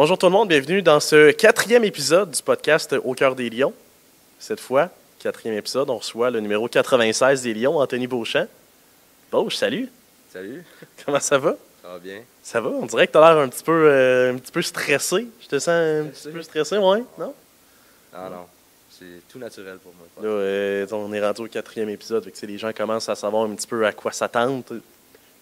Bonjour tout le monde, bienvenue dans ce 4e épisode du podcast Au cœur des Lions. Cette fois, 4e épisode, on reçoit le numéro 96 des Lions, Anthony Beauchamp. Beauche, salut! Salut, Comment ça va? ça va bien? Ça va? On dirait que tu as l'air un petit peu stressé. Je te sens un petit peu stressé, ouais? Non? Non, c'est tout naturel pour moi. Là, on est rendu au 4e épisode, fait que les gens commencent à savoir un petit peu à quoi s'attendre.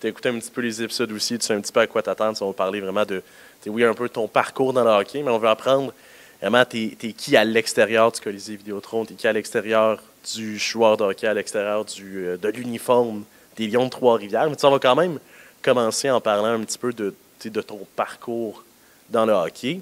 Tu as écouté un petit peu les épisodes aussi, tu sais un petit peu à quoi t'attendre. On va parler vraiment de, oui, un peu de ton parcours dans le hockey, mais on veut apprendre vraiment t'es qui à l'extérieur du Colisée Vidéotron, t'es qui à l'extérieur du joueur de hockey, à l'extérieur de l'uniforme des Lions de Trois-Rivières. Mais on va quand même commencer en parlant un petit peu de ton parcours dans le hockey.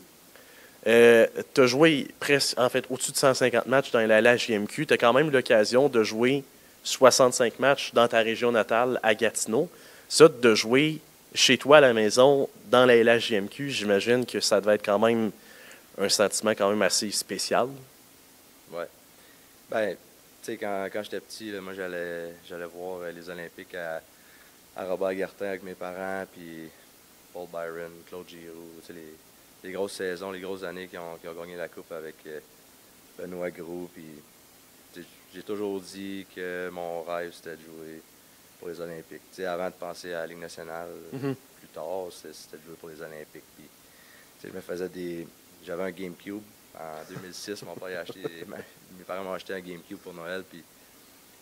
Tu as joué presque, en fait, au-dessus de 150 matchs dans la LHJMQ. Tu as quand même eu l'occasion de jouer 65 matchs dans ta région natale, à Gatineau. Ça, de jouer chez toi à la maison, dans la LHJMQ, j'imagine que ça devait être quand même un sentiment quand même assez spécial. Ouais. Ben, tu sais, quand j'étais petit, là, moi, j'allais voir les Olympiques à Robert-Gartin avec mes parents, puis Paul Byron, Claude Giroux, tu sais, les grosses saisons, les grosses années qui ont gagné la Coupe avec Benoît Gros, puis j'ai toujours dit que mon rêve, c'était de jouer pour les Olympiques. Tu sais, avant de penser à la Ligue nationale, plus tard, c'était de jouer pour les Olympiques. Puis, tu sais, j'avais un GameCube en 2006. Mon père a acheté, mes parents m'ont acheté un GameCube pour Noël. Puis, tu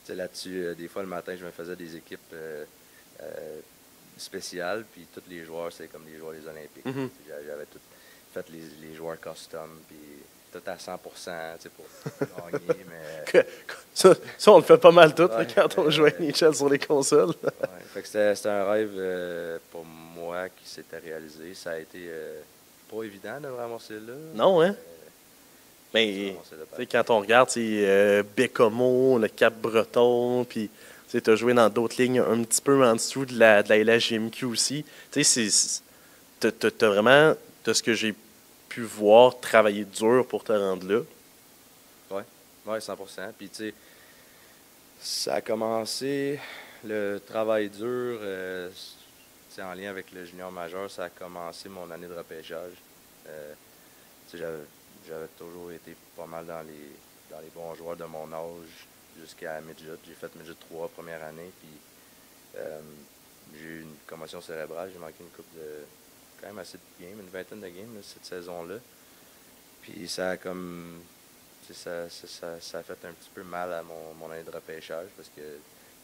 sais, là-dessus, des fois, le matin, je me faisais des équipes spéciales. Puis, tous les joueurs, c'était comme les joueurs des Olympiques. J'avais tout fait les joueurs custom. Puis, tout à 100%, tu sais, pour gagner. Mais ça, on le fait pas mal tout ouais, quand on joue à NHL sur les consoles. Ouais, fait que c'était un rêve pour moi qui s'était réalisé. Ça a été pas évident de me ramasser là. Non, hein? Mais quand on regarde Bécomo, le Cap-Breton, puis tu as joué dans d'autres lignes un petit peu en dessous de la LHJMQ aussi. Tu sais, t'as vraiment, de ce que j'ai pu voir, travaillé dur pour te rendre là. Oui, 100%. Puis tu sais, ça a commencé, le travail dur, en lien avec le junior majeur, ça a commencé mon année de repêchage. Tu sais, j'avais toujours été pas mal dans les bons joueurs de mon âge jusqu'à midget. J'ai fait midget 3 première année, puis j'ai eu une commotion cérébrale. J'ai manqué une coupe de quand même assez de games, une vingtaine de games là, cette saison-là. Puis ça a comme ça a fait un petit peu mal à mon année de repêchage parce que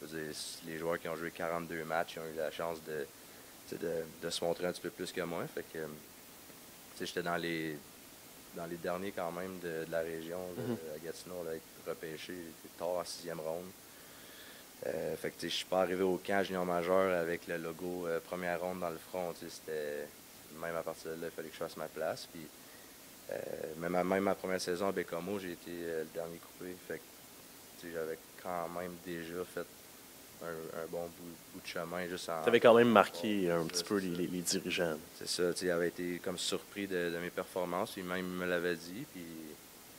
je veux dire, les joueurs qui ont joué 42 matchs ont eu la chance de se montrer un petit peu plus que moi. Fait que j'étais dans les derniers quand même de la région à Gatineau, là, être repêché tard en 6e ronde. Fait que je suis pas arrivé au camp junior majeur avec le logo première ronde dans le front. C'était même à partir de là, il fallait que je fasse ma place. Puis, même ma première saison à Bécomo, j'ai été le dernier coupé. Fait que j'avais quand même déjà fait un bon bout de chemin juste en. Tu avais quand même marqué un petit peu les dirigeants. C'est ça, ils avaient été comme surpris de mes performances. Ils même me l'avaient dit. Puis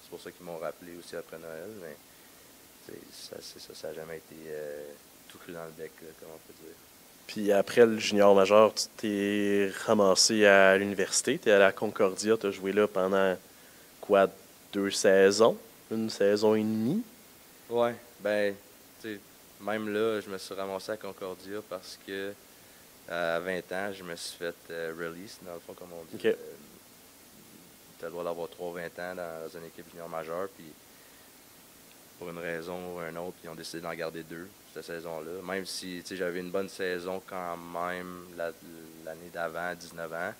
c'est pour ça qu'ils m'ont rappelé aussi après Noël. Mais ça n'a jamais été tout cru dans le bec, là, comme on peut dire. Puis après le junior majeur, tu t'es ramassé à l'université. Tu es allé à Concordia. Tu as joué là pendant quoi, 2 saisons? 1 saison et demie? Ouais, ben, tu sais, même là, je me suis ramassé à Concordia parce que à 20 ans, je me suis fait release, dans le fond, comme on dit. Okay. Tu as le droit d'avoir 3-20 ans dans une équipe junior majeure, puis pour une raison ou une autre, ils ont décidé d'en garder 2 cette saison-là. Même si j'avais une bonne saison quand même l'année d'avant, 19 ans,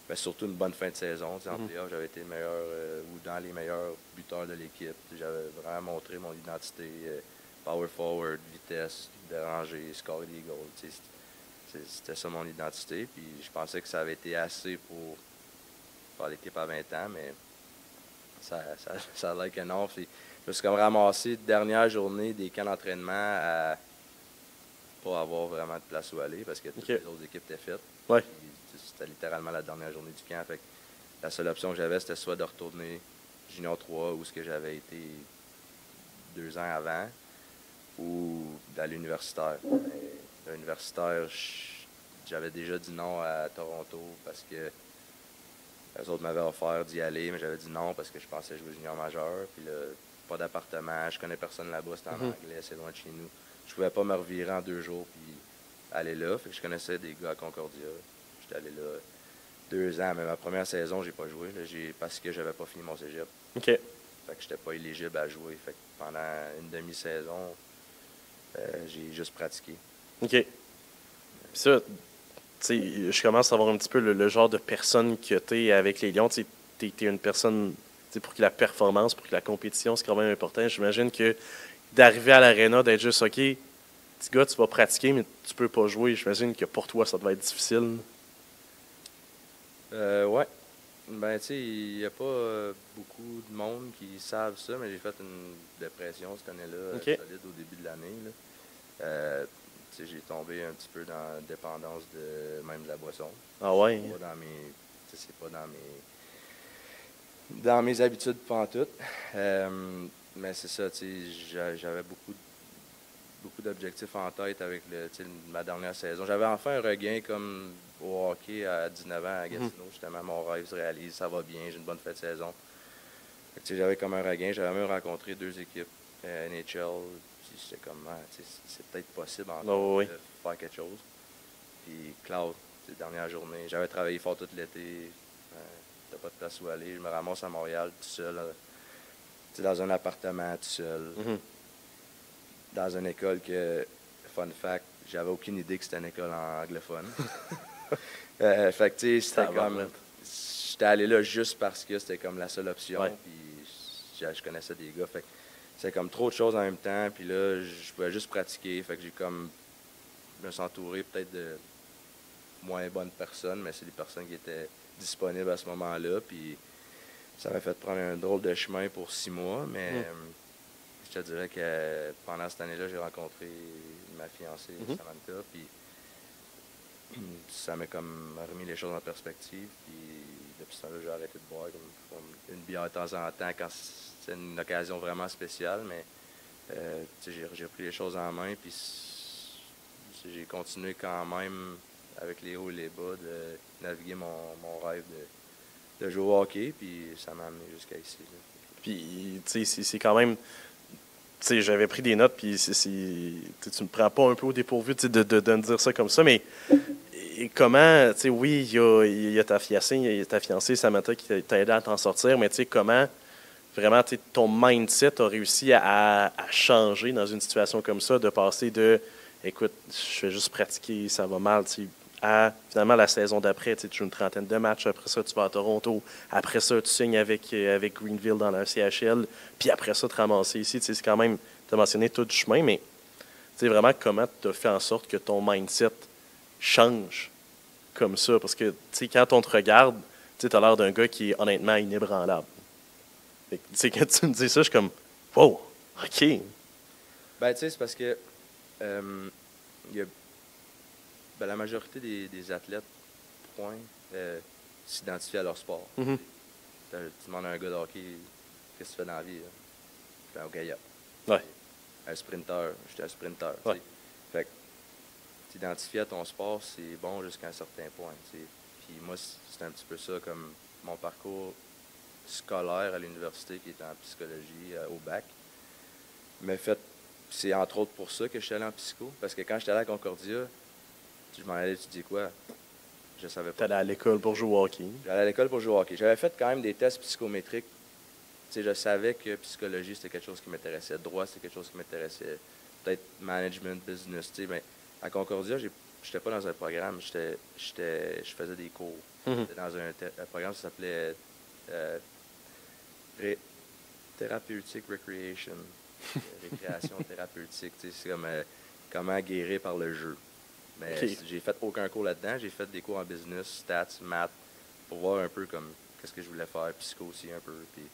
mais surtout une bonne fin de saison. En playoff, j'avais été meilleur ou dans les meilleurs buteurs de l'équipe. J'avais vraiment montré mon identité. Power forward, vitesse, déranger, score des goals. C'était ça mon identité. Puis je pensais que ça avait été assez pour faire l'équipe à 20 ans, mais ça a l'air que non. Puis, je me suis comme ramassé dernière journée des camps d'entraînement à pas avoir vraiment de place où aller parce que toutes les autres équipes étaient faites. Ouais. C'était littéralement la dernière journée du camp. Fait que la seule option que j'avais, c'était soit de retourner Junior 3 où ce que j'avais été 2 ans avant ou d'aller universitaire. Mais l'universitaire, j'avais déjà dit non à Toronto parce que Les autres m'avaient offert d'y aller, mais j'avais dit non parce que je pensais jouer junior majeur. Puis là, pas d'appartement, je connais personne là-bas, c'était en anglais, c'est loin de chez nous. Je pouvais pas me revirer en 2 jours puis aller là. Fait que je connaissais des gars à Concordia. J'étais allé là 2 ans, mais ma première saison, j'ai pas joué là, parce que j'avais pas fini mon cégep. OK. Fait que j'étais pas éligible à jouer. Fait que pendant une demi-saison, j'ai juste pratiqué. OK. Puis ça, tu sais, je commence à voir un petit peu le genre de personne que tu es avec les Lions. Tu es une personne, tu sais, pour que la performance, pour que la compétition, c'est quand même important. J'imagine que d'arriver à l'aréna, d'être juste, OK, petit gars, tu vas pratiquer, mais tu peux pas jouer. J'imagine que pour toi, ça doit être difficile. Ouais. Ben, tu sais, il n'y a pas beaucoup de monde qui savent ça, mais j'ai fait une dépression cette année-là, OK. solide au début de l'année. Là. Tu sais, j'ai tombé un petit peu dans la dépendance même de la boisson. Ah ouais? Pas dans mes, tu sais, c'est pas dans mes habitudes pantoute. Mais c'est ça, tu sais, j'avais beaucoup d'objectifs en tête avec ma dernière saison. J'avais enfin un regain comme au hockey à 19 ans à Gatineau. Justement, mon rêve se réalise, ça va bien, j'ai une bonne fin de saison. Fait que, j'avais comme un regain. J'avais même rencontré 2 équipes NHL. J'étais comme, c'est peut-être possible encore de faire quelque chose. Puis Claude, dernière journée, j'avais travaillé fort tout l'été. T'as pas de place où aller. Je me ramasse à Montréal tout seul. Dans un appartement tout seul. Dans une école que, fun fact, j'avais aucune idée que c'était une école anglophone. Fait que, tu sais, c'était comme. J'étais allé là juste parce que c'était comme la seule option. Puis je connaissais des gars. Fait que c'était comme trop de choses en même temps. Puis là, je pouvais juste pratiquer. Fait que j'ai comme. Je me suis entouré peut-être de moins bonnes personnes, mais c'est des personnes qui étaient disponibles à ce moment-là. Puis ça m'a fait prendre un drôle de chemin pour 6 mois. Mais je te dirais que pendant cette année-là, j'ai rencontré ma fiancée, Samantha. Puis ça m'a comme remis les choses en perspective. Puis depuis ce temps-là, j'ai arrêté de boire comme une bière de temps en temps quand c'est une occasion vraiment spéciale. Mais j'ai repris les choses en main. Puis j'ai continué quand même avec les hauts et les bas de naviguer mon rêve de jouer au hockey. Puis ça m'a amené jusqu'à ici. Là. Puis, tu sais, c'est quand même. Tu sais, j'avais pris des notes, puis tu me prends pas un peu au dépourvu de me dire ça comme ça, mais comment, tu sais, oui, il y a ta fiancée, Samantha, qui t'a aidé à t'en sortir, mais tu sais, comment vraiment ton mindset a réussi à changer dans une situation comme ça, de passer de, écoute, je vais juste pratiquer, ça va mal, tu sais, à finalement la saison d'après, tu joues une trentaine de matchs, après ça, tu vas à Toronto, après ça, tu signes avec Greenville dans la CHL, puis après ça, te ramasser ici, tu sais, c'est quand même, tu as mentionné tout du chemin, mais tu sais, vraiment, comment tu as fait en sorte que ton mindset change comme ça? Parce que, tu sais, quand on te regarde, tu as l'air d'un gars qui est honnêtement inébranlable. Tu sais, quand tu me dis ça, je suis comme, wow, OK. Ben, tu sais, c'est parce que il y a la majorité des athlètes, s'identifient à leur sport. Tu demandes à un gars de hockey, qu'est-ce que tu fais dans la vie? Je fais au Gaïa. Ouais. Un sprinter, j'étais un sprinter. Ouais. Fait que t'identifier à ton sport, c'est bon jusqu'à un certain point. T'sais. Puis moi, c'est un petit peu ça comme mon parcours scolaire à l'université qui était en psychologie au bac. Mais c'est entre autres pour ça que je suis allé en psycho. Parce que quand j'étais allé à Concordia, je m'en allais étudier quoi? Je savais pas. T'allais à l'école pour jouer au hockey. J'allais à l'école pour jouer au hockey. J'avais fait quand même des tests psychométriques. T'sais, je savais que psychologie, c'était quelque chose qui m'intéressait. Droit, c'était quelque chose qui m'intéressait. Peut-être management, business. Mais à Concordia, j'étais pas dans un programme. Je faisais des cours. J'étais dans un programme qui s'appelait Therapeutic Recreation. Récréation thérapeutique. C'est comme comment guérir par le jeu. Mais j'ai fait aucun cours là-dedans. J'ai fait des cours en business, stats, maths, pour voir un peu comme qu'est-ce que je voulais faire, psycho aussi un peu. Puis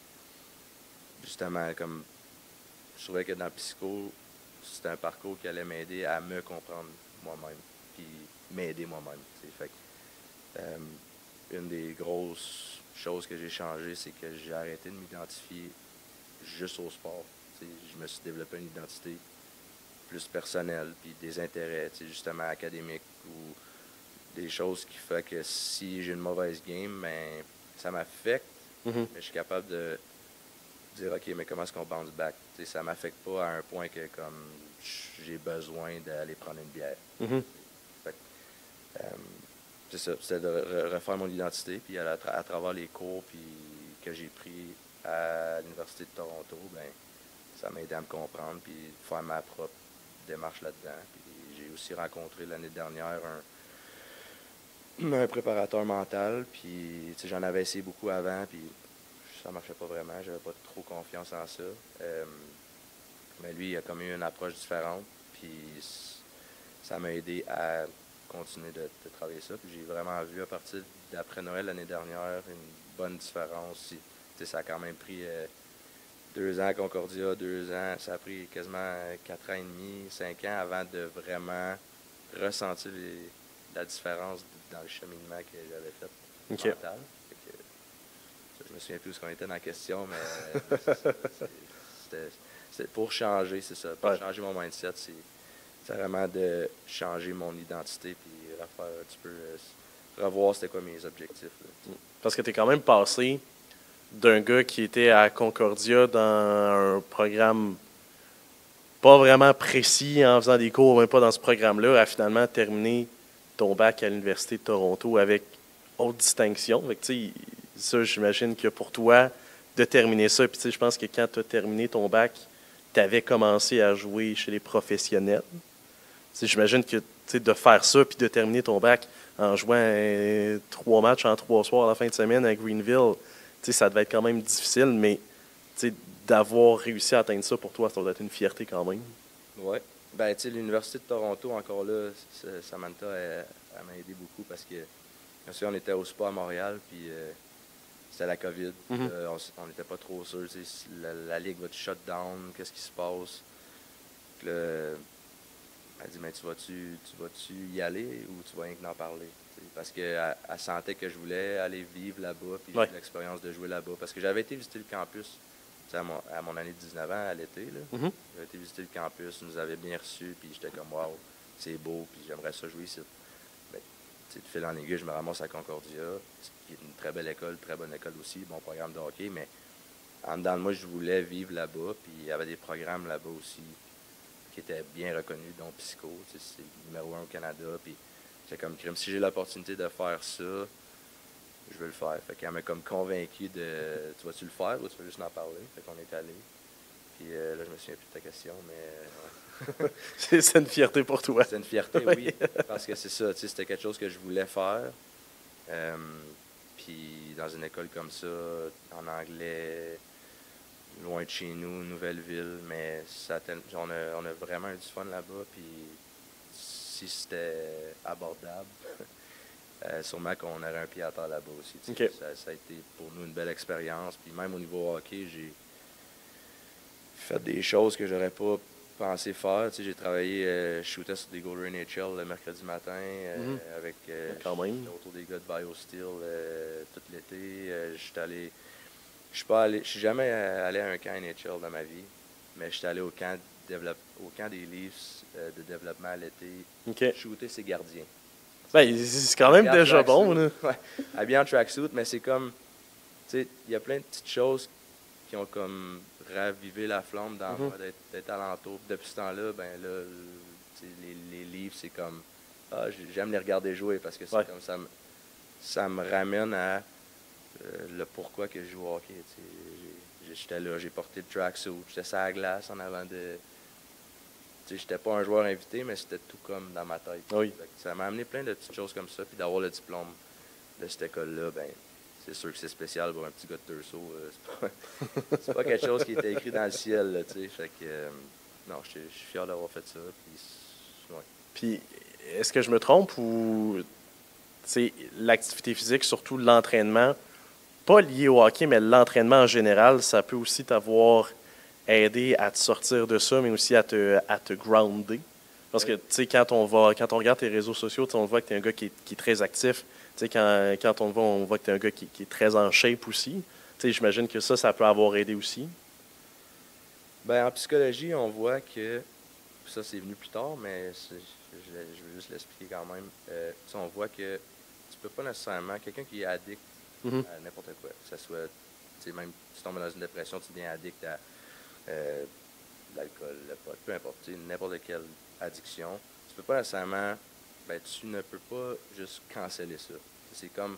justement, comme je trouvais que dans le psycho, c'était un parcours qui allait m'aider à me comprendre moi-même, puis m'aider moi-même. Fait que, une des grosses choses que j'ai changées, c'est que j'ai arrêté de m'identifier juste au sport. Je me suis développé une identité plus personnelle, puis des intérêts, justement académiques ou des choses qui font que si j'ai une mauvaise game, ben, ça m'affecte, Mhm. mais je suis capable de dire, OK, mais comment est-ce qu'on bounce back? Tu sais, ça m'affecte pas à un point que comme j'ai besoin d'aller prendre une bière. Mhm. Fait que, c'est ça, c'est de refaire mon identité, puis à travers les cours puis que j'ai pris à l'Université de Toronto, ben ça m'a aidé à me comprendre, puis faire ma propre démarche là-dedans. Puis j'ai aussi rencontré l'année dernière un préparateur mental, puis tu sais, j'en avais essayé beaucoup avant, puis ça marchait pas vraiment, j'avais pas trop confiance en ça. Mais lui, il a comme eu une approche différente, puis ça m'a aidé à continuer de travailler ça. Puis j'ai vraiment vu à partir d'après Noël l'année dernière une bonne différence. Tu sais, ça a quand même pris 2 ans à Concordia, 2 ans, ça a pris quasiment 4 ans et demi, 5 ans avant de vraiment ressentir la différence dans le cheminement que j'avais fait OK. mental. Fait que, ça, je me souviens plus où on était dans la question, mais c'était pour changer, c'est ça. Pour Ouais. changer mon mindset, c'est vraiment de changer mon identité puis refaire un petit peu, revoir c'était quoi mes objectifs. Là. Parce que tu es quand même passé d'un gars qui était à Concordia dans un programme pas vraiment précis en faisant des cours, même pas dans ce programme-là, à finalement terminer ton bac à l'Université de Toronto avec haute distinction. Fait que, tu sais, ça, j'imagine que pour toi, de terminer ça, puis tu sais, je pense que quand tu as terminé ton bac, tu avais commencé à jouer chez les professionnels. Tu sais, j'imagine que tu sais, de faire ça, puis de terminer ton bac en jouant 3 matchs en 3 soirs à la fin de semaine à Greenville, tu sais, ça devait être quand même difficile, mais tu sais, d'avoir réussi à atteindre ça pour toi, ça doit être une fierté quand même. Ouais. Ben, tu sais, l'Université de Toronto, encore là, Samantha, elle m'a aidé beaucoup parce que, bien sûr, on était au spa à Montréal, puis c'était la COVID. Mhm. On n'était pas trop sûr, tu sais, si la ligue va-tu shut down, qu'est-ce qui se passe. Puis là, elle dit, mais tu vas-tu y aller ou tu vas rien que d'en parler? Tu sais, parce qu'elle sentait que je voulais aller vivre là-bas, puis Ouais. vivre l'expérience de jouer là-bas. Parce que j'avais été visiter le campus, tu sais, à mon année de 19 ans, à l'été, là. Mhm. J'avais été visiter le campus, ils nous avaient bien reçus, puis j'étais comme, waouh, c'est beau, puis j'aimerais ça jouer ici. Mais, tu sais, de fil en aiguille, je me ramasse à Concordia, qui est une très belle école, très bonne école aussi, bon programme de hockey, mais en dedans de moi, je voulais vivre là-bas, puis il y avait des programmes là-bas aussi qui étaient bien reconnus, dont Psycho, tu sais, c'est le numéro 1 au Canada, puis c'est comme crime. Si j'ai l'opportunité de faire ça, je veux le faire. Fait qu'elle m'a comme convaincu de, tu vas-tu le faire ou tu veux juste en parler? Fait qu'on est allé. Puis là, je me souviens plus de ta question, mais ouais. C'est une fierté pour toi. C'est une fierté, oui, parce que c'est ça, tu sais, c'était quelque chose que je voulais faire. Puis dans une école comme ça, en anglais, loin de chez nous, nouvelle ville, mais on a vraiment eu du fun là-bas. Puis si c'était abordable, sûrement qu'on aurait un pied à terre là-bas aussi. OK. Ça a été pour nous une belle expérience. Puis même au niveau hockey, j'ai fait des choses que j'aurais pas pensé faire. Tu sais, j'ai travaillé, je shootais sur des Golden NHL le mercredi matin avec Quand même. j'étais autour des gars de BioSteel tout l'été. Je suis jamais allé à un camp NHL dans ma vie, mais je suis allé au camp des Leafs de développement à l'été, OK. shooter ses gardiens. Ben, c'est quand même Habillé en déjà bon, tracksuit. là. Ouais, habillé en tracksuit, mais c'est comme, tu sais, il y a plein de petites choses qui ont comme ravivé la flamme dans moi d'être alentour. Depuis ce temps-là, ben là, tu sais, les livres, c'est comme, j'aime les regarder jouer parce que c'est comme ça me ramène à le pourquoi que je joue au hockey. Tu sais, j'étais là, j'ai porté le tracksuit, j'étais sur la glace en avant de. Tu sais, j'étais pas un joueur invité, mais c'était tout comme dans ma tête. Oui. Ça m'a amené plein de petites choses comme ça, puis d'avoir le diplôme de cette école-là, ben c'est sûr que c'est spécial pour un petit gars de Tursault. C'est pas quelque chose qui était écrit dans le ciel, là, tu sais. Fait que, non, je suis fier d'avoir fait ça. Puis, ouais. Puis, est-ce que je me trompe ou l'activité physique, surtout l'entraînement, pas lié au hockey, mais l'entraînement en général, ça peut aussi t'avoir aidé à te sortir de ça, mais aussi à te grounder. Parce que, tu sais, quand on regarde tes réseaux sociaux, on voit que tu es un gars qui est très actif. Tu sais, quand on voit que tu es un gars qui est très en shape aussi. Tu sais, j'imagine que ça peut avoir aidé aussi. Ben, en psychologie, on voit que, ça c'est venu plus tard, mais je veux juste l'expliquer quand même. On voit que tu peux pas nécessairement, quelqu'un qui est addict à n'importe quoi. Que ce soit, même si tu tombes dans une dépression, tu deviens addict à l'alcool, le pot, peu importe, n'importe quelle addiction. Tu peux pas nécessairement, tu ne peux pas juste canceller ça. C'est comme,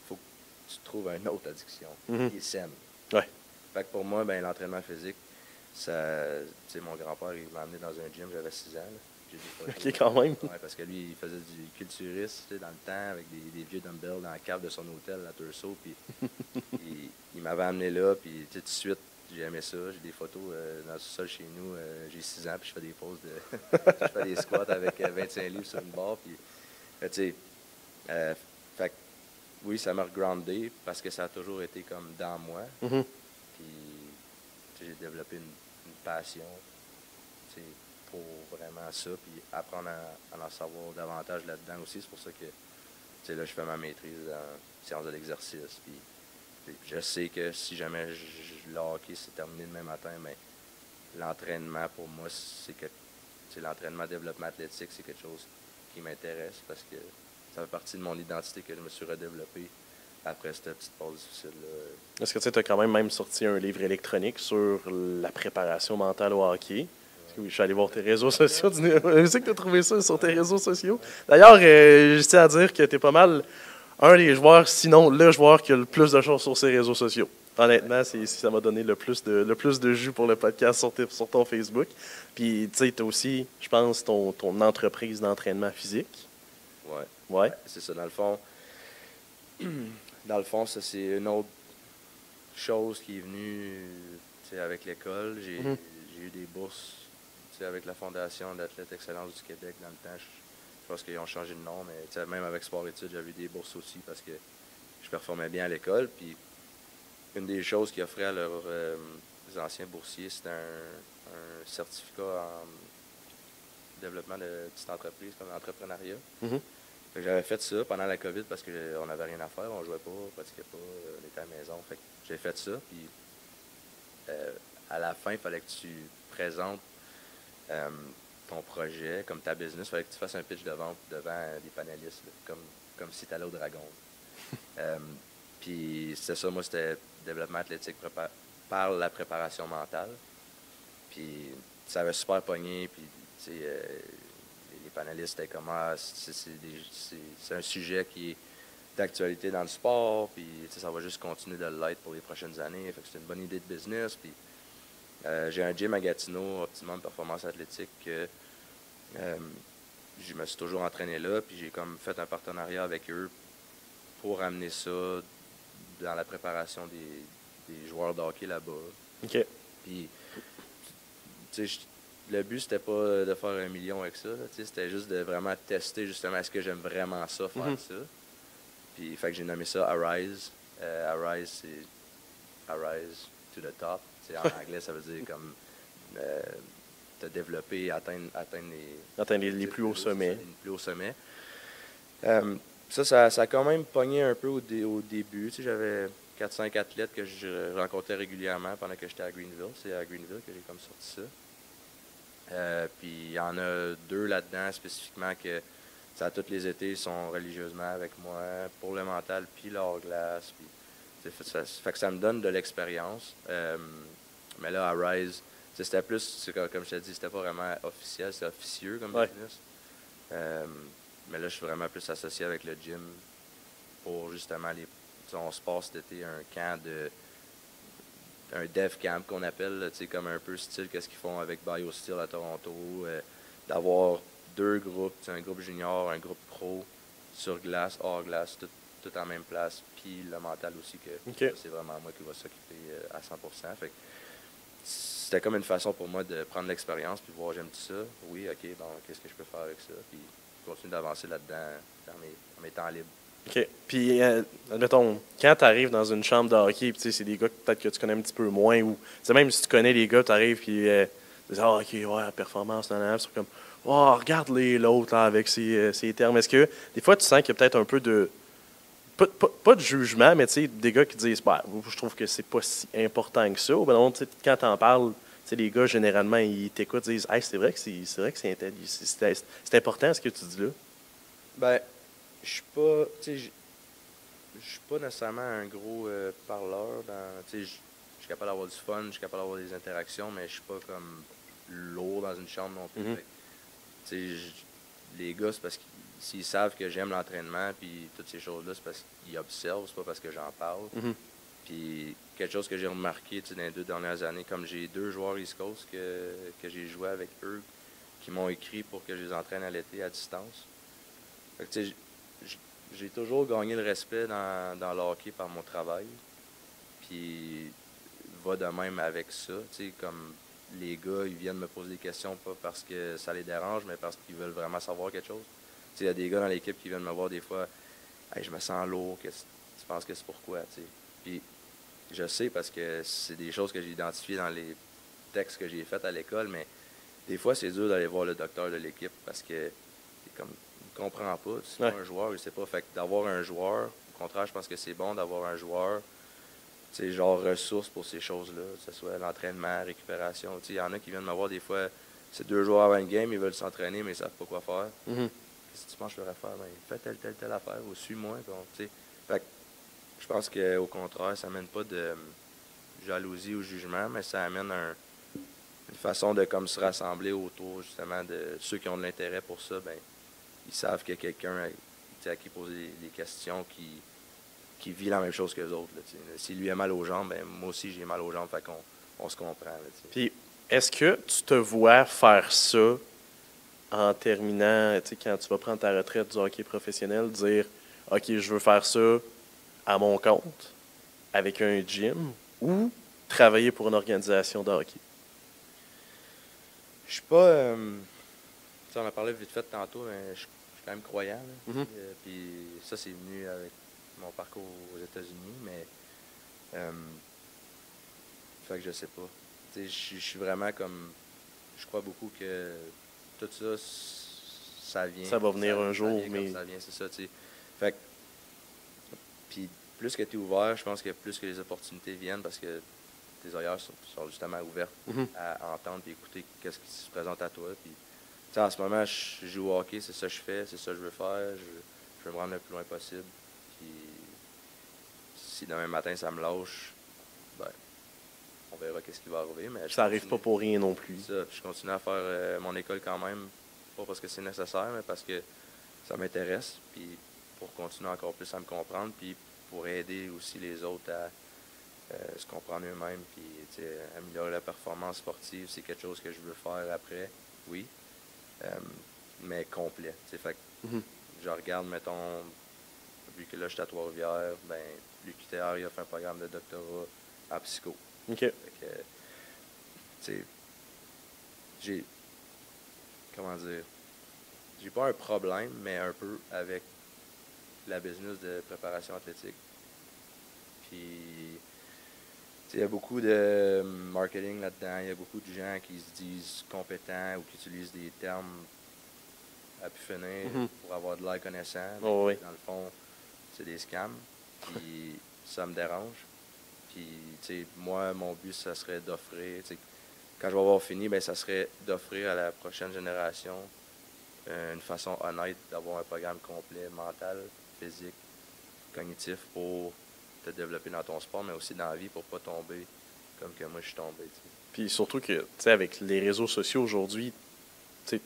faut que tu trouves une autre addiction qui est saine. Ouais. Fait que pour moi, l'entraînement physique, ça, mon grand-père, il m'a amené dans un gym, j'avais 6 ans. J'ai des photos. OK, quand même. Ouais, parce que lui, il faisait du culturiste dans le temps, avec des vieux dumbbells dans la cave de son hôtel à Turso. Puis il m'avait amené là, puis tout de suite, j'ai aimé ça. J'ai des photos dans le sol chez nous. J'ai 6 ans, puis je fais des poses de. Je fais des squats avec 25 livres sur une barre. Puis, fait que, oui, ça m'a regroundé parce que ça a toujours été comme dans moi. Puis j'ai développé une passion pour vraiment ça, puis apprendre à en savoir davantage là-dedans aussi. C'est pour ça que là, je fais ma maîtrise en sciences de l'exercice. Puis je sais que si jamais le hockey s'est terminé demain matin, mais l'entraînement pour moi, c'est que l'entraînement développement athlétique, c'est quelque chose qui m'intéresse parce que ça fait partie de mon identité que je me suis redéveloppé après cette petite pause difficile-là. Est-ce que tu as quand même sorti un livre électronique sur la préparation mentale au hockey? Parce que oui, je suis allé voir tes réseaux sociaux. Je sais que tu as trouvé ça sur tes réseaux sociaux. D'ailleurs, je tiens à dire que tu es pas mal un des joueurs, sinon le joueur qui a le plus de choses sur ses réseaux sociaux. Honnêtement, ça m'a donné le plus de jus pour le podcast sur ton Facebook. Puis, tu sais, tu as aussi, je pense, ton entreprise d'entraînement physique. Ouais. C'est ça, dans le fond. Dans le fond, ça, c'est une autre chose qui est venue avec l'école. J'ai eu des bourses avec la Fondation d'Athlètes Excellence du Québec dans le temps. Je pense qu'ils ont changé de nom, mais même avec Sport-Études, j'avais eu des bourses aussi parce que je performais bien à l'école. Puis une des choses qu'ils offraient à leurs anciens boursiers, c'était un certificat en développement de petites entreprises, comme l'entrepreneuriat. Fait que j'avais fait ça pendant la COVID parce qu'on n'avait rien à faire, on jouait pas, on pratiquait pas, on était à la maison. Fait que j'ai fait ça, puis à la fin, il fallait que tu présentes ton projet, comme ta business, il fallait que tu fasses un pitch de vente devant des panélistes, là, comme si tu allais au Dragon. Puis c'était ça, moi, c'était développement athlétique par la préparation mentale. Puis ça avait super pogné, puis les panélistes étaient comme c'est un sujet qui est d'actualité dans le sport, puis ça va juste continuer de l'être pour les prochaines années. Fait que c'est une bonne idée de business. Puis j'ai un gym à Gatineau, Optimum Performance Athlétique, que je me suis toujours entraîné là, puis j'ai comme fait un partenariat avec eux pour amener ça dans la préparation des joueurs de hockey là-bas. OK. Puis, le but, c'était pas de faire 1 million avec ça. C'était juste de vraiment tester, justement, est-ce que j'aime vraiment ça, faire ça. Puis, fait que j'ai nommé ça Arise. Arise, c'est Arise to the top. En anglais, ça veut dire comme te développer, atteindre les plus hauts sommets. Les plus hauts sommets. Ça a quand même pogné un peu au début. J'avais 4-5 athlètes que je rencontrais régulièrement pendant que j'étais à Greenville. C'est à Greenville que j'ai comme sorti ça. Puis il y en a 2 là-dedans spécifiquement que tous les étés sont religieusement avec moi pour le mental puis le hors-glace. Fait que ça me donne de l'expérience. Mais là, à Rise, c'était plus, comme je t'ai dit, c'était pas vraiment officiel, c'était officieux comme business. Mais là, je suis vraiment plus associé avec le gym pour justement on se passe cet été un camp un dev camp qu'on appelle, comme un peu style qu'est-ce qu'ils font avec BioSteel à Toronto, d'avoir 2 groupes, un groupe junior, un groupe pro, sur glace, hors glace, tout en même place, puis le mental aussi, que c'est vraiment moi qui va s'occuper à 100%. Fait que c'était comme une façon pour moi de prendre l'expérience, puis voir, j'aime tout ça, oui, ok, bon, qu'est-ce que je peux faire avec ça, puis continuer d'avancer là-dedans dans mes temps libres. OK. Puis, admettons, quand tu arrives dans une chambre de hockey, puis c'est des gars peut-être que tu connais un petit peu moins, ou même si tu connais les gars, tu arrives, puis tu dis, OK, ouais, performance, c'est comme, oh, regarde l'autre avec ses termes. Est-ce que des fois, tu sens qu'il y a peut-être un peu de. Pas de jugement, mais des gars qui disent, bah, je trouve que c'est pas si important que ça. Ou ben, quand tu en parles, les gars, généralement, ils t'écoutent, ils disent, hey, c'est vrai que c'est important ce que tu dis là. Ben, je suis pas. je suis pas nécessairement un gros parleur. Je suis capable d'avoir du fun, je suis capable d'avoir des interactions, mais je suis pas comme lourd dans une chambre non plus. Mhm. Fait que, tu sais, les gars, c'est parce qu'ils s'ils savent que j'aime l'entraînement puis toutes ces choses-là, c'est parce qu'ils observent, c'est pas parce que j'en parle. Mhm. Puis quelque chose que j'ai remarqué dans les 2 dernières années, comme j'ai 2 joueurs East Coast que j'ai joué avec eux, qui m'ont écrit pour que je les entraîne à l'été à distance. Fait que, tu sais, j'ai toujours gagné le respect dans le hockey par mon travail. Puis va de même avec ça. Tu sais, comme les gars, ils viennent me poser des questions pas parce que ça les dérange, mais parce qu'ils veulent vraiment savoir quelque chose. Tu sais, il y a des gars dans l'équipe qui viennent me voir des fois. Hey, je me sens lourd, tu penses que c'est pourquoi? Tu sais. Puis je sais parce que c'est des choses que j'ai identifiées dans les textes que j'ai faits à l'école, mais des fois, c'est dur d'aller voir le docteur de l'équipe parce que comme, il ne comprend pas. C'est Ouais. pas un joueur, il sait pas. Fait que d'avoir un joueur, au contraire, je pense que c'est bon d'avoir un joueur, tu sais, genre ressources pour ces choses-là, que ce soit l'entraînement, récupération. Tu sais, il y en a qui viennent me voir des fois, c'est 2 jours avant une game, ils veulent s'entraîner, mais ils ne savent pas quoi faire. Mhm. Qu'est-ce que tu penses que je devrais faire? Ben, fais telle affaire, ou suis-moi. Bon, tu sais. Fait que je pense qu'au contraire, ça amène pas de jalousie ou jugement, mais ça amène une façon de comme se rassembler autour justement de ceux qui ont de l'intérêt pour ça. Ben, ils savent qu'il y a quelqu'un à qui poser des questions qui vit la même chose que les autres. Là, si lui a mal aux jambes, ben, moi aussi j'ai mal aux jambes, fait qu'on on se comprend. Là, Puis, est-ce que tu te vois faire ça en terminant, tu sais, quand tu vas prendre ta retraite du hockey professionnel, dire OK, je veux faire ça à mon compte, avec un gym, ou travailler pour une organisation de hockey? je suis pas. On a parlé vite fait tantôt, mais je suis quand même croyant. Là, Mhm. puis ça, c'est venu avec mon parcours aux États-Unis, mais fait que je sais pas. Je suis vraiment comme. Je crois beaucoup que tout ça, ça vient. Ça va venir un ça jour, vient comme mais ça vient, c'est ça, tu sais. Fait que, puis plus que tu es ouvert, je pense que plus que les opportunités viennent parce que tes ailleurs sont justement ouvertes Mhm. à entendre et écouter qu'est-ce qui se présente à toi. Puis, tu sais, en ce moment, je joue au hockey, c'est ça que je fais, c'est ça que je veux faire. Je veux me rendre le plus loin possible. Puis, si demain matin ça me lâche, ben, on verra qu'est-ce qui va arriver. Mais je ça arrive pas continue. pour rien non plus. Ça, je continue à faire mon école quand même, pas parce que c'est nécessaire, mais parce que ça m'intéresse. Puis, pour continuer encore plus à me comprendre, puis pour aider aussi les autres à se comprendre eux-mêmes, puis tu sais, améliorer la performance sportive, c'est quelque chose que je veux faire après, oui, mais complet. Tu sais, fait que Mhm. je regarde, mettons, vu que là, je suis à Trois-Rivières, ben, l'UQTR, il a fait un programme de doctorat en psycho. OK. Fait que, tu sais, j'ai, comment dire, j'ai pas un problème, mais un peu avec la business de préparation athlétique. Puis, il y a beaucoup de marketing là-dedans. Il y a beaucoup de gens qui se disent compétents ou qui utilisent des termes à pu finir Mhm. pour avoir de l'air connaissant. Mais Oh, oui. dans le fond, c'est des scams. Puis ça me dérange. Puis, moi, mon but, ça serait d'offrir, quand je vais avoir fini, ben, ça serait d'offrir à la prochaine génération une façon honnête d'avoir un programme complet, mental, physique, cognitif pour te développer dans ton sport, mais aussi dans la vie pour pas tomber comme que moi je suis tombé. Puis surtout que, tu sais, avec les réseaux sociaux aujourd'hui, tu sais,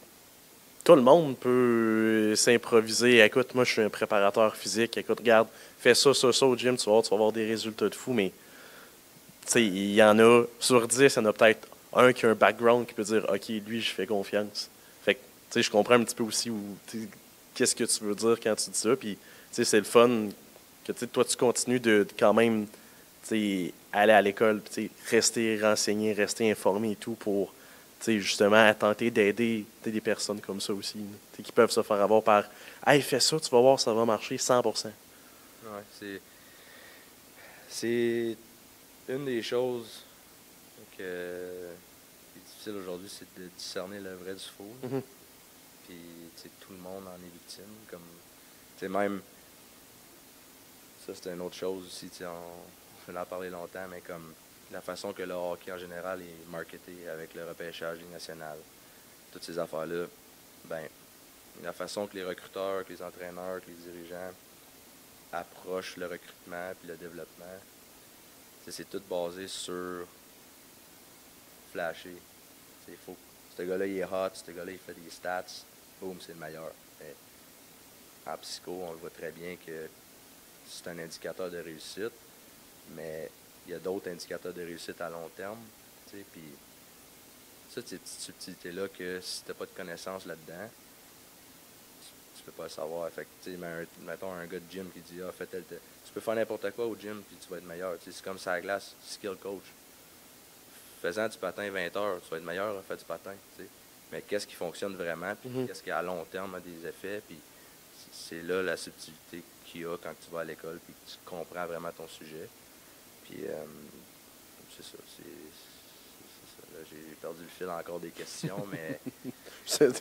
tout le monde peut s'improviser. Écoute, moi, je suis un préparateur physique. Écoute, regarde, fais ça, ça, ça au gym, tu vas avoir des résultats de fou. Mais, tu sais, il y en a, sur 10, il y en a peut-être un qui a un background qui peut dire, OK, lui, je fais confiance. Fait que, tu sais, je comprends un petit peu aussi qu'est-ce que tu veux dire quand tu dis ça. Puis, tu sais, c'est le fun que, tu sais, toi, tu continues de quand même, tu sais, aller à l'école, puis, tu sais, rester renseigné, rester informé et tout pour, tu sais, justement, à tenter d'aider des personnes comme ça aussi, là, tu sais, qui peuvent se faire avoir par Hey, fais ça, tu vas voir, ça va marcher 100%. Ouais, c'est une des choses que, qui est difficile aujourd'hui, c'est de discerner le vrai du faux. Mhm. Puis, tout le monde en est victime. Comme, même, ça c'est une autre chose aussi, on peut en parler longtemps, mais comme la façon que le hockey en général est marketé avec le repêchage Ligue nationale, toutes ces affaires-là, ben, la façon que les recruteurs, que les entraîneurs, que les dirigeants approche le recrutement puis le développement, c'est tout basé sur flasher. Il faut ce gars-là, il est hot, ce gars-là, il fait des stats, boum, c'est le meilleur. Mais en psycho, on le voit très bien que c'est un indicateur de réussite, mais il y a d'autres indicateurs de réussite à long terme. Puis ça, ces petites subtilités-là, que si tu n'as pas de connaissances là-dedans, tu peux pas le savoir. Fait que, mettons un gars de gym qui dit fais tel. Tu peux faire n'importe quoi au gym puis tu vas être meilleur. C'est comme ça à la glace, skill coach. Faisant du patin 20 heures, tu vas être meilleur à faire du patin. T'sais. Mais qu'est-ce qui fonctionne vraiment, puis qu'est-ce qui à long terme a des effets, puis c'est là la subtilité qu'il y a quand tu vas à l'école, puis que tu comprends vraiment ton sujet. Puis c'est ça. Là, j'ai perdu le fil encore des questions, mais.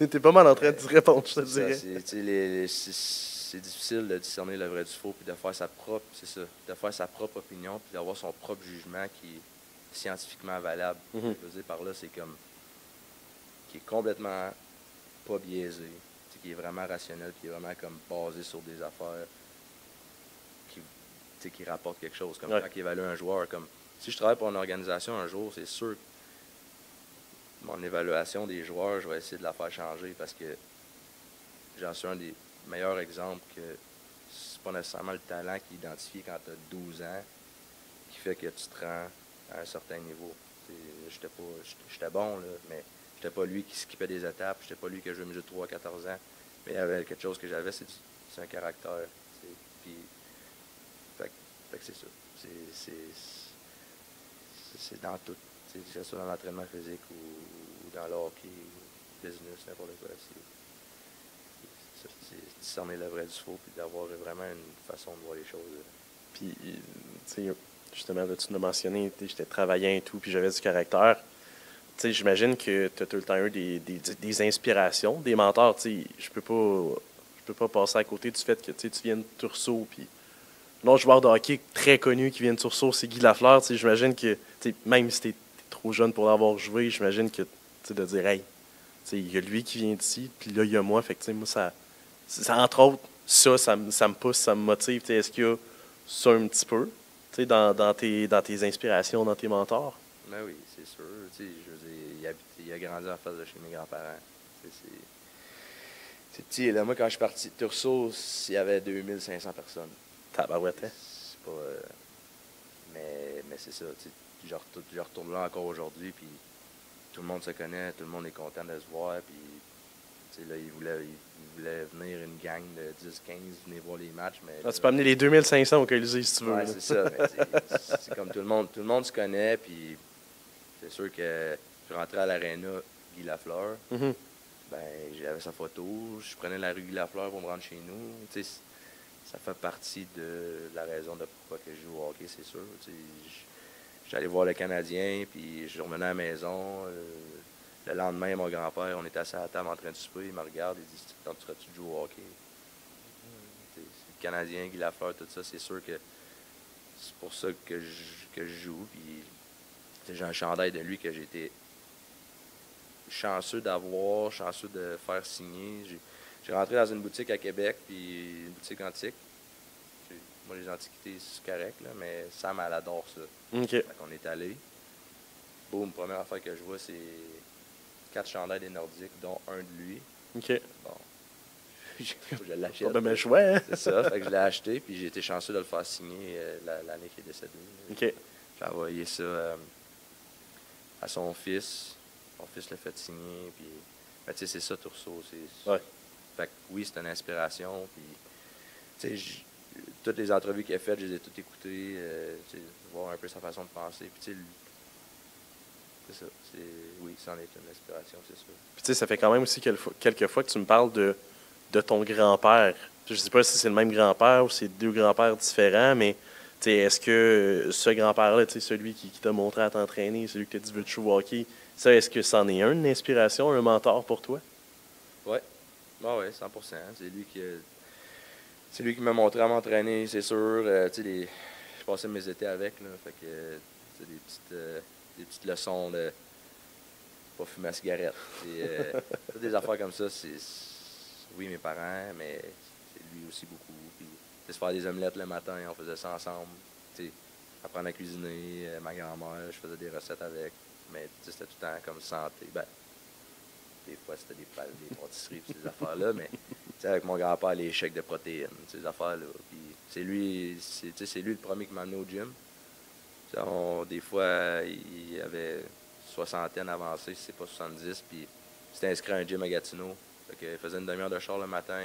T'es pas mal en train de te répondre, je te dirais. C'est difficile de discerner le vrai du faux, puis de faire sa propre, de faire sa propre opinion, puis d'avoir son propre jugement qui est scientifiquement valable. Ce que je veux dire par là, c'est comme qui est complètement pas biaisé, qui est vraiment rationnel, qui est vraiment comme basé sur des affaires qui rapportent quelque chose. Comme quand il évalue un joueur, comme si je travaille pour une organisation un jour, c'est sûr que mon évaluation des joueurs, je vais essayer de la faire changer parce que j'en suis un des meilleurs exemples que c'est pas nécessairement le talent qui est identifié quand tu as 12 ans qui fait que tu te rends à un certain niveau. J'étais bon, là, mais j'étais pas lui qui skippait des étapes, j'étais pas lui que je jouais mesure 3 à 14 ans. Mais il y avait quelque chose que j'avais, c'est un caractère. Puis, fait que c'est ça. C'est dans tout. Que ce soit dans l'entraînement physique ou dans le hockey, ou business, n'importe quoi. C'est discerner le vrai du faux, puis d'avoir vraiment une façon de voir les choses. Puis, tu sais, justement, là, tu l'as mentionné, j'étais travaillant et tout, puis j'avais du caractère. Tu sais, j'imagine que tu as tout le temps eu des inspirations, des mentors. Tu sais, je peux pas passer à côté du fait que tu viens de Tursault, puis l'autre joueur de hockey très connu qui vient de Tursault, c'est Guy Lafleur. Tu sais, j'imagine que, même si t'es trop jeune pour l'avoir joué, j'imagine que, de dire, hey, il y a lui qui vient d'ici, puis là, il y a moi. Fait que, moi, ça, entre autres, ça me pousse, ça me motive. Est-ce qu'il y a ça un petit peu, dans tes inspirations, dans tes mentors? Ben oui, c'est sûr. Je veux dire, il a grandi en face de chez mes grands-parents. C'est petit. Là, moi, quand je suis parti de Tursault, il y avait 2500 personnes. Tabarouette, hein? C'est pas... mais c'est ça. Je retourne là encore aujourd'hui, puis tout le monde se connaît, tout le monde est content de se voir, puis là, il voulait venir une gang de 10-15, venir voir les matchs. Mais tu peux amener les 2500 au Colisée si tu veux. Ouais, c'est ça. C'est comme tout le monde se connaît, puis c'est sûr que je rentrais à l'aréna Guy Lafleur, ben j'avais sa photo, je prenais la rue Guy Lafleur pour me rendre chez nous. Ça fait partie de la raison de pourquoi que je joue au hockey, c'est sûr. J'allais voir le Canadien, puis je revenais à la maison. Le lendemain, mon grand-père, on était assis à la table en train de souper, il me regarde et dit « Quand tu seras-tu de jouer au hockey? » Le Canadien, Guy Lafleur, tout ça, c'est sûr que c'est pour ça que je joue. Puis j'ai un chandail de lui que j'ai été chanceux d'avoir, chanceux de faire signer. J'ai rentré dans une boutique à Québec, puis une boutique antique. Moi, les antiquités, c'est correct, là, mais Sam, elle adore ça. OK. Fait qu'on est allé. Boum, première affaire que je vois, c'est 4 chandails des Nordiques, dont un de lui. OK. Bon. Je l'achète. Pas de mes choix, hein? C'est ça, fait que je l'ai acheté, puis j'ai été chanceux de le faire signer l'année qu'il est décédé. OK. J'ai envoyé ça à son fils. Son fils l'a fait signer, puis... Ben, tu sais, c'est ça, Tursault. Ouais. Fait que oui, c'est une inspiration, puis... Tu sais, toutes les entrevues qu'il a faites, je les ai toutes écoutées, voir un peu sa façon de penser, puis tu sais, c'est ça. Oui, c'en est une inspiration, c'est sûr. Puis tu sais, ça fait quand même aussi quelques fois que tu me parles de ton grand-père. Je ne sais pas si c'est le même grand-père ou c'est deux grands-pères différents, mais est-ce que ce grand-père-là, celui qui t'a montré à t'entraîner, celui que tu veux te jouer au hockey, ça, est-ce que c'en est une inspiration, un mentor pour toi? Oui. Oui, 100%. C'est lui qui m'a montré à m'entraîner, c'est sûr. Je passais mes étés avec, là, fait que des petites leçons de pas fumer la cigarette. Des affaires comme ça, oui, mes parents, mais c'est lui aussi beaucoup. Puis, se faire des omelettes le matin, on faisait ça ensemble. T'sais, apprendre à cuisiner, ma grand-mère, je faisais des recettes avec. Mais c'était tout le temps comme santé. Ben, des fois, c'était des pâtisseries et ces affaires-là, mais avec mon grand-père, les chèques de protéines, ces affaires-là. Puis c'est lui le premier qui m'a amené au gym. Des fois, il avait soixantaine avancée, si c'est pas 70, puis il s'était inscrit à un gym à Gatineau. Il faisait une demi-heure de char le matin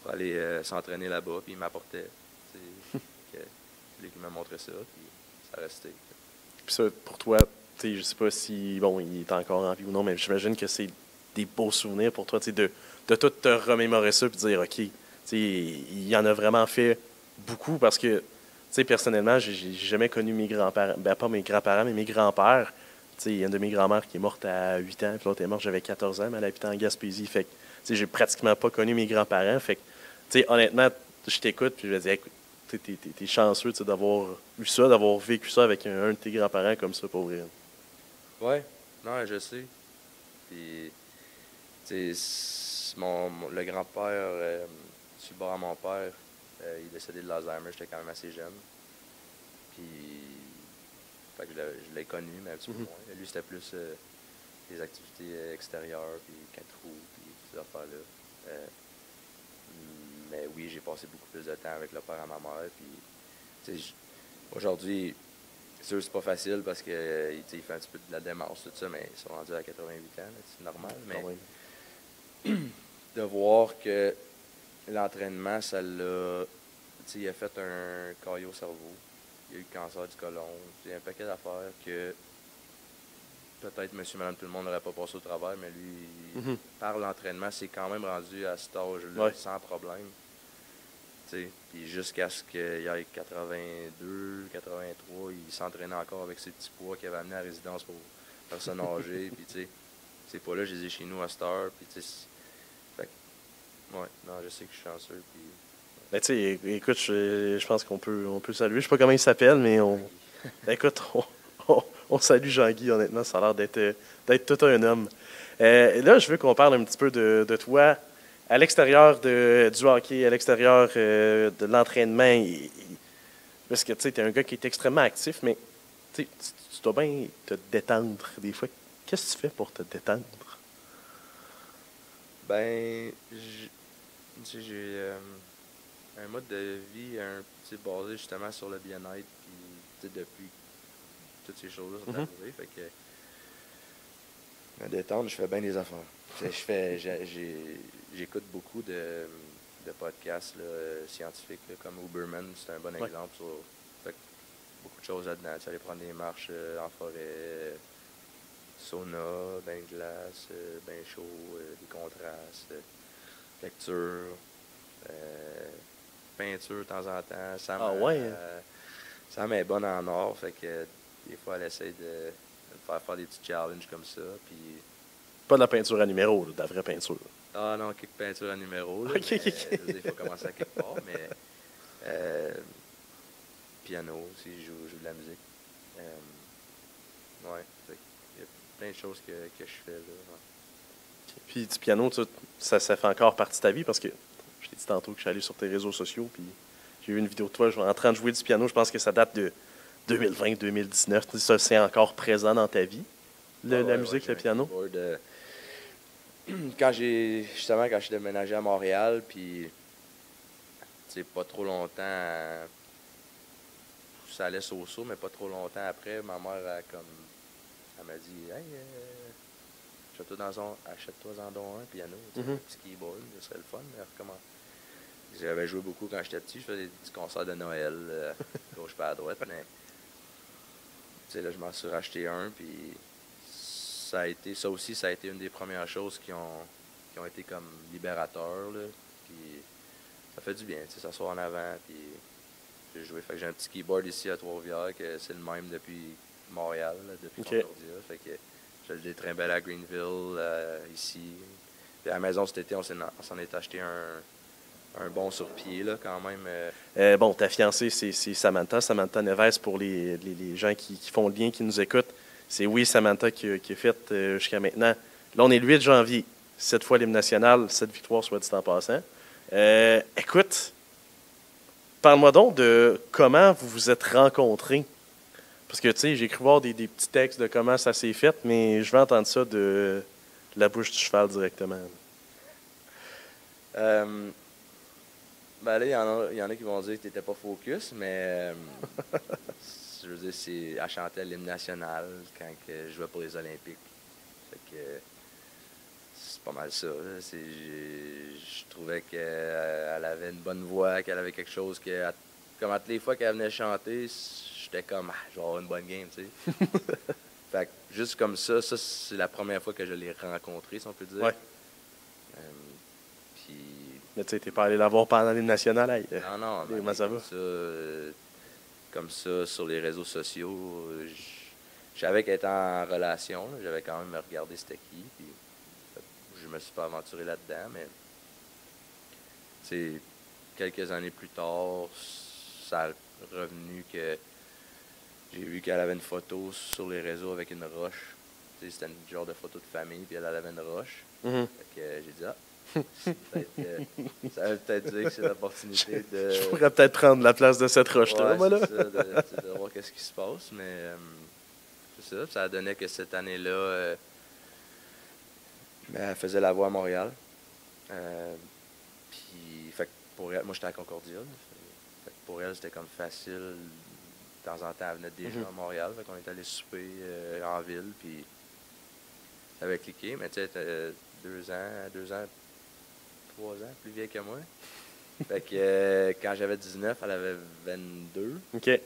pour aller s'entraîner là-bas, puis il m'apportait. C'est lui qui m'a montré ça, puis ça restait. Puis ça, pour toi, je sais pas si, bon, il est encore en vie ou non, mais j'imagine que c'est des beaux souvenirs pour toi, de tout te remémorer ça, puis de dire, OK, il en a vraiment fait beaucoup, parce que, personnellement, j'ai jamais connu mes grands-parents, ben pas mes grands-parents, mais mes grands-pères. Il y a une de mes grand-mères qui est morte à 8 ans, puis l'autre est morte, j'avais 14 ans, mais elle habitait en Gaspésie. Fait que, j'ai pratiquement pas connu mes grands-parents. Fait que, honnêtement, je t'écoute, puis je me dis, écoute, t'es chanceux d'avoir eu ça, d'avoir vécu ça avec un de tes grands-parents comme ça, pour vrai. Ouais, non, je sais. Puis, le grand-père, sur le bord à mon père, il est décédé de l'Alzheimer, j'étais quand même assez jeune. Puis, fait que je l'ai connu, mais un petit peu moins. Lui, c'était plus des activités extérieures, puis 4 roues, puis ces affaires-là. Mais oui, j'ai passé beaucoup plus de temps avec le père à ma mère. Puis, aujourd'hui, c'est sûr que c'est pas facile parce qu'il il fait un petit peu de la démence, tout ça, mais ils sont rendus à 88 ans, c'est normal. Mais de voir que l'entraînement, ça l'a. Il a fait un caillot au cerveau. Il a eu le cancer du côlon. Il y a un paquet d'affaires que peut-être monsieur, madame, tout le monde n'aurait pas passé au travers, mais lui, par l'entraînement, c'est quand même rendu à cet âge-là sans problème. Puis jusqu'à ce qu'il aille 82, 83, il s'entraînait encore avec ses petits poids qu'il avait amené à la résidence pour faire ça nager. Puis ces poids-là, je les ai chez nous à cette heure. Puis ouais, non, je sais que je suis chanceux. Puis, ben, écoute, je pense qu'on peut saluer. Je sais pas comment il s'appelle, mais écoute, on salue Jean-Guy, honnêtement. Ça a l'air d'être tout un homme. Là, je veux qu'on parle un petit peu de toi à l'extérieur du hockey, à l'extérieur de l'entraînement. Parce que tu es un gars qui est extrêmement actif, mais tu dois bien te détendre des fois. Qu'est-ce que tu fais pour te détendre? Ben, j'ai un mode de vie basé justement sur le bien-être, puis depuis toutes ces choses-là sont arrivées, fait que me détendre, je fais bien des affaires. J'écoute beaucoup de podcasts là, scientifiques, là, comme Uberman, c'est un bon exemple. Fait que beaucoup de choses là-dedans. Aller prendre des marches en forêt, sauna, bain de glace, bain chaud, des contrastes, lecture, peinture de temps en temps. Sam est bonne en or, fait que des fois elle essaie de me faire des petits challenges comme ça. Puis pas de la peinture à numéro, là, de la vraie peinture. Ah non, quelques peintures à numéro. Là, okay. Il faut commencer à quelque part, mais piano aussi, je joue de la musique. Ouais, il y a plein de choses que je fais là. Ouais. Puis du piano, ça fait encore partie de ta vie parce que je t'ai dit tantôt que je suis allé sur tes réseaux sociaux, puis j'ai vu une vidéo de toi en train de jouer du piano. Je pense que ça date de 2020-2019. Ça, c'est encore présent dans ta vie, la musique, le piano? Quand je suis déménagé à Montréal, puis pas trop longtemps, ça allait so-so, mais pas trop longtemps après, ma mère elle m'a dit « Hey, achète-toi-en donc un piano, un petit keyboard, ce serait le fun, mais recommence. » J'avais joué beaucoup quand j'étais petit, je faisais des petits concerts de Noël, gauche pas à droite, mais là, je m'en suis racheté un, puis ça a été une des premières choses qui ont été comme libérateurs, là, puis ça fait du bien, s'asseoir en avant, puis j'ai joué. Fait que j'ai un petit keyboard ici à Trois-Rivières, que c'est le même depuis Montréal, là, depuis Concordia. Fait que je le détrimbelle à Greenville, ici. Puis à la maison cet été, on s'en est acheté un bon sur-pied, là, quand même. Bon, ta fiancée, c'est Samantha Neves, pour les gens qui font le lien, qui nous écoutent. C'est Samantha qui a fait jusqu'à maintenant. Là, on est le 8 janvier. 7 fois l'hymne national, 7 victoires, soit dit en passant. Écoute, parle-moi donc de comment vous vous êtes rencontrés. Parce que, tu sais, j'ai cru voir des petits textes de comment ça s'est fait, mais je veux entendre ça de la bouche du cheval directement. Ben là, il y en a qui vont dire que tu n'étais pas focus, mais je veux dire, c'est à chanter l'hymne national quand que je jouais pour les Olympiques. Fait que c'est pas mal ça. Là. Je trouvais qu'elle avait une bonne voix, qu'elle avait quelque chose que, comme à toutes les fois qu'elle venait chanter, j'étais comme, je vais avoir une bonne game, tu sais. Fait que juste comme ça, c'est la première fois que je l'ai rencontrée, si on peut dire. Ouais. Puis Mais tu sais, t'es pas allé la voir pendant l'hymne national. Hey, non, comment ça va? Comme ça, sur les réseaux sociaux, je savais qu'elle était en relation. Là. J'avais quand même regardé c'était qui. Puis, je me suis pas aventuré là-dedans, mais quelques années plus tard, ça a revenu que j'ai vu qu'elle avait une photo sur les réseaux avec une roche. C'était une genre de photo de famille, puis elle avait une roche. Mm-hmm. Fait que j'ai dit, ça veut peut-être dire que c'est l'opportunité de... Je pourrais peut-être prendre la place de cette roche-là, ouais, moi, là. c'est ça, de voir qu'est-ce qui se passe, mais c'est ça. Ça a donné que cette année-là, elle faisait la voix à Montréal. Puis, fait que pour elle, moi, j'étais à Concordia. Fait que pour elle, c'était comme facile. De temps en temps, elle venait déjà à Montréal. Fait qu'on est allé souper en ville, puis ça avait cliqué. Mais tu sais, 2 ans, 3 ans plus vieille que moi. Fait que quand j'avais 19, elle avait 22. OK. T'sais,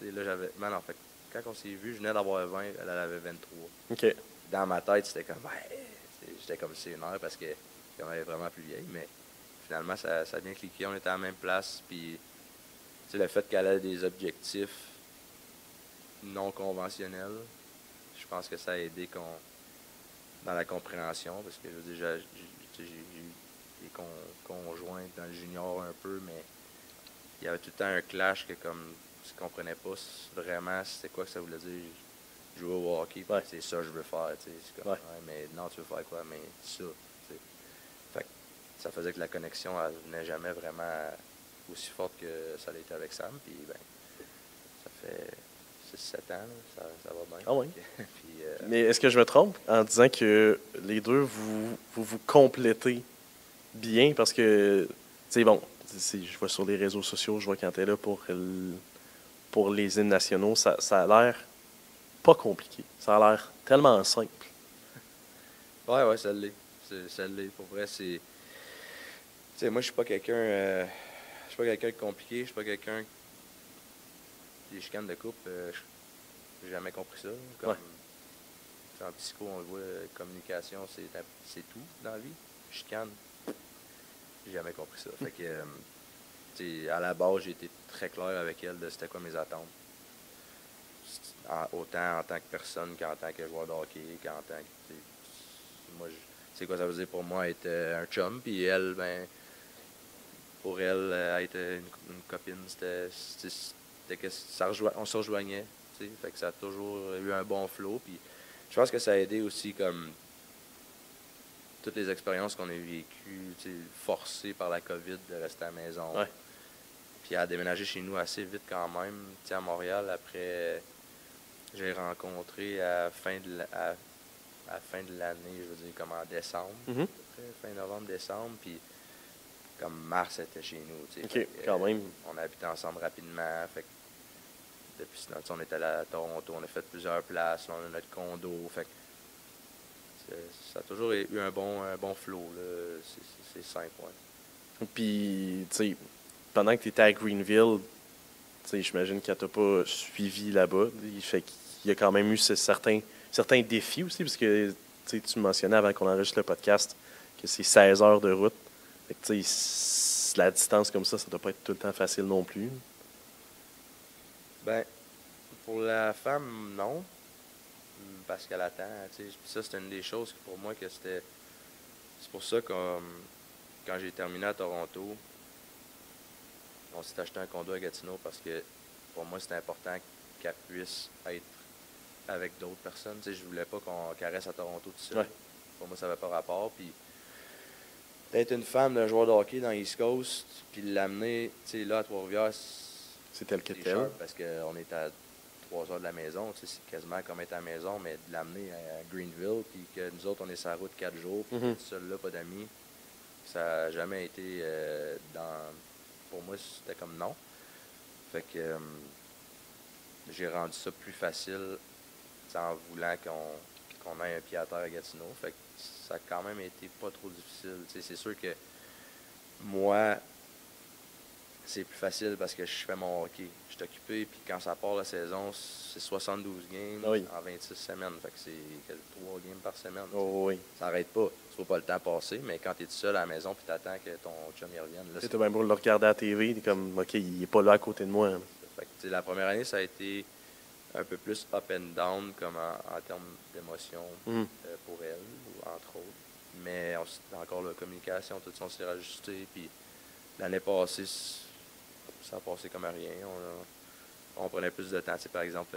là, j'avais. Mais non, fait que quand on s'est vu, je venais d'avoir 20, elle avait 23. OK. Dans ma tête, c'était comme. J'étais comme sénère parce qu'elle est vraiment plus vieille. Mais finalement, ça a bien cliqué. On était à la même place. Puis, le fait qu'elle ait des objectifs non conventionnels, je pense que ça a aidé dans la compréhension. Parce que, je veux dire, j'ai eu des conjoints dans le junior un peu, mais il y avait tout le temps un clash que comme je ne comprenais pas vraiment c'était quoi que ça voulait dire. Jouer au hockey, Ouais. c'est ça que je veux faire. C'est comme, Ouais. mais non, tu veux faire quoi? Mais ça. T'sais. Fait que ça faisait que la connexion, elle venait jamais vraiment aussi forte que ça l'a été avec Sam. Puis ben, ça fait 6-7 ans, là, ça va bien. Ah oui. Puis, Mais est-ce que je me trompe en disant que les deux, vous complétez bien? Parce que, tu sais, bon, je vois sur les réseaux sociaux, je vois quand t'es là pour les hymnes nationaux, ça a l'air pas compliqué. Ça a l'air tellement simple. ouais, ça l'est. Ça l'est. Pour vrai, c'est... Tu sais, moi, je suis pas quelqu'un... je suis pas quelqu'un de compliqué. Je suis pas quelqu'un... Des chicanes de couple, j'ai jamais compris ça. Comme, en psycho, on le voit, communication, c'est tout dans la vie. Chicane, j'ai jamais compris ça. Fait que, tu sais, à la base, j'ai été très clair avec elle de c'était quoi mes attentes. Autant en tant que personne qu'en tant que joueur de hockey, qu'en tant que... Moi, c'est quoi ça veut dire pour moi être un chum, puis elle, ben, pour elle, être une copine, c'était que on se rejoignait, tu sais, fait que ça a toujours eu un bon flow, puis je pense que ça a aidé aussi comme toutes les expériences qu'on a vécues, tu sais, forcées par la COVID de rester à la maison. Ouais. Puis à déménager chez nous assez vite quand même, tu sais, à Montréal, après, j'ai rencontré à la fin de l'année, je veux dire, comme en décembre, à peu près, fin novembre, décembre, puis comme mars, c'était chez nous, tu sais. OK, quand même. On a habité ensemble rapidement, fait que depuis ce temps, on était allé à Toronto, on a fait plusieurs places, là, on a notre condo, fait que ça a toujours eu un bon flow, là, c'est simple, ouais. Puis, tu sais, pendant que tu étais à Greenville, tu sais, j'imagine qu'elle t'a pas suivi là-bas. Fait qu'il y a quand même eu certains défis aussi, parce que tu mentionnais avant qu'on enregistre le podcast que c'est 16 heures de route. Fait que, tu sais, la distance comme ça doit pas être tout le temps facile non plus. Ben, pour la femme, non. Parce qu'elle attend, tu sais. Ça, c'était une des choses que pour moi que c'était... C'est pour ça que quand j'ai terminé à Toronto, on s'est acheté un condo à Gatineau parce que pour moi, c'était important qu'elle puisse être avec d'autres personnes. Tu sais, je voulais pas qu'elle reste à Toronto tout seul. Ouais. Pour moi, ça n'avait pas rapport. Puis d'être une femme d'un joueur de hockey dans l'East Coast, puis de l'amener, tu sais, là, à Trois-Rivières, C'est tel que c'est tel. cher parce qu'on est à 3 heures de la maison, tu sais, c'est quasiment comme être à la maison, mais de l'amener à Greenville, puis que nous autres, on est sur la route 4 jours, puis Mhm. être seul là, pas d'amis, ça n'a jamais été pour moi, c'était comme non. Fait que j'ai rendu ça plus facile en voulant qu'on ait un pied à terre à Gatineau. Fait que ça a quand même été pas trop difficile. Tu sais, c'est sûr que moi, c'est plus facile parce que je fais mon hockey. Je suis occupé, puis quand ça part la saison, c'est 72 games Oui. en 26 semaines. Fait que c'est 3 games par semaine. Oh, oui. Ça n'arrête pas. Tu vois pas le temps passer, mais quand tu es tout seul à la maison puis tu attends que ton chum y revienne. Là, Tu bien beau le regarder à la TV, t'es comme, OK, il est pas là à côté de moi. Hein. Fait que, tu sais, la première année, ça a été un peu plus up and down comme en termes d'émotion Mhm. pour elle, entre autres. Mais encore la communication, tout ça, on s'est rajusté. Puis l'année passée, ça a passé comme à rien. On prenait plus de temps, tu sais, par exemple,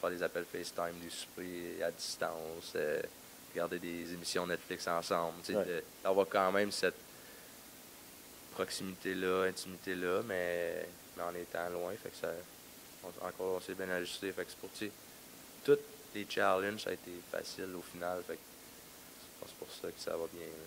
faire des appels FaceTime, du souper à distance, regarder des émissions Netflix ensemble, tu sais, Ouais. d'avoir quand même cette proximité-là, intimité-là, mais en étant loin, fait que ça, on s'est bien ajusté. Fait que c'est pour, tu sais, tous les challenges, ça a été facile au final, fait que c'est pour ça que ça va bien. Là.